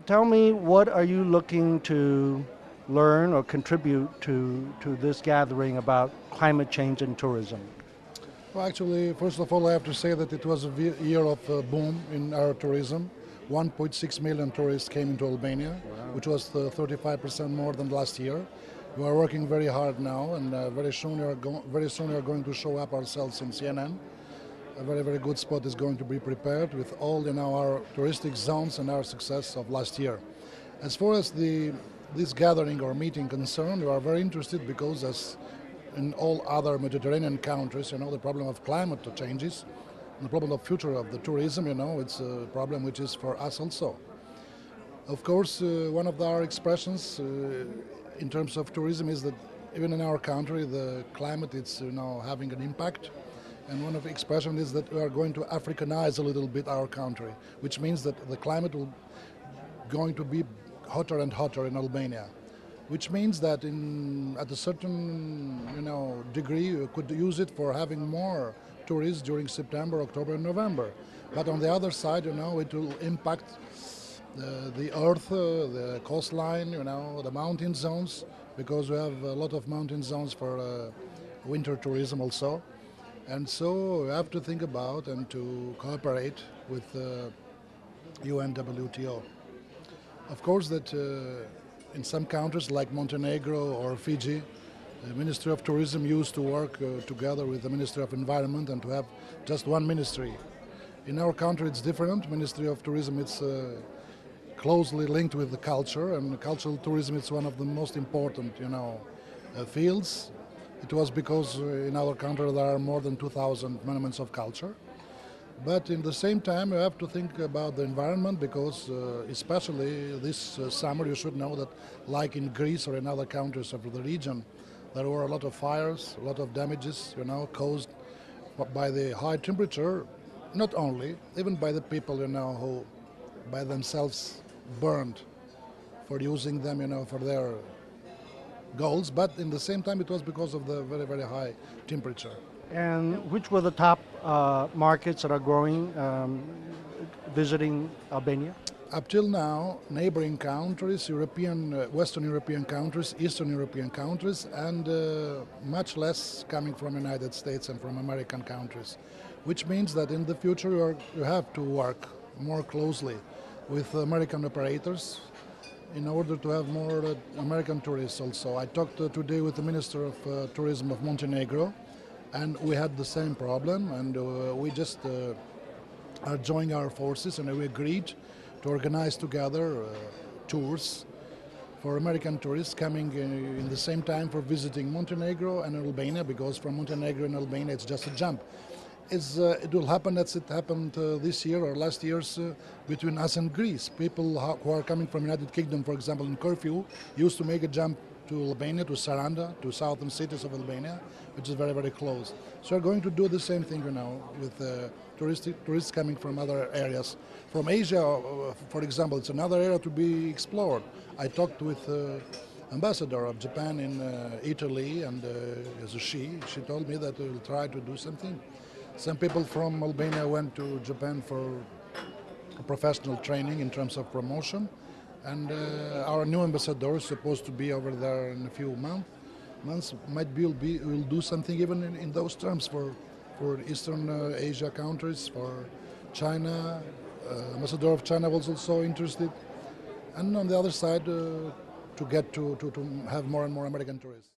Tell me, what are you looking to learn or contribute to this gathering about climate change and tourism? Well, actually, first of all, I have to say that it was a year of boom in our tourism. 1.6 million tourists came into Albania, which was 35% more than last year. We are working very hard now, and very soon we are going to show up ourselves in CNN. A very, very good spot is going to be prepared with all our touristic zones and our success of last year. As far as this gathering or meeting concerned, we are very interested because, as in all other Mediterranean countries, the problem of climate changes, the problem of future of the tourism, it's a problem which is for us also. Of course, one of our expressions in terms of tourism is that even in our country, the climate is having an impact. And one of the expressions is that we are going to Africanize a little bit our country, which means that the climate will going to be hotter and hotter in Albania, which means that at a certain degree you could use it for having more tourists during September, October, and November. But on the other side, it will impact the earth, the coastline, the mountain zones, because we have a lot of mountain zones for winter tourism also. And so we have to think about and to cooperate with UNWTO. Of course, that in some countries like Montenegro or Fiji, the Ministry of Tourism used to work together with the Ministry of Environment and to have just one ministry. In our country it's different. Ministry of Tourism is closely linked with the culture, and cultural tourism is one of the most important fields. It was because in our country there are more than 2,000 monuments of culture. But in the same time, you have to think about the environment because especially this summer you should know that, like in Greece or in other countries of the region, there were a lot of fires, a lot of damages, caused by the high temperature, not only, even by the people, who by themselves burned for using them, for their goals, but in the same time it was because of the very, very high temperature. And which were the top markets that are growing, visiting Albania? Up till now, neighboring countries, Western European countries, Eastern European countries, and much less coming from United States and from American countries, which means that in the future you have to work more closely with American operators in order to have more American tourists also. I talked today with the Minister of Tourism of Montenegro, and we had the same problem, and we just are joining our forces, and we agreed to organize together tours for American tourists coming in the same time for visiting Montenegro and Albania, because from Montenegro and Albania it's just a jump. It will happen as it happened this year or last year's between us and Greece. People who are coming from United Kingdom, for example, in curfew, used to make a jump to Albania, to Saranda, to southern cities of Albania, which is very, very close. So we're going to do the same thing, with tourists coming from other areas. From Asia, for example, it's another area to be explored. I talked with ambassador of Japan in Italy, and as she told me that we will try to do something. Some people from Albania went to Japan for professional training in terms of promotion, and our new ambassador is supposed to be over there in a few months. Might be will do something even in those terms for Eastern Asia countries, for China. Ambassador of China was also interested, and on the other side to get to have more and more American tourists.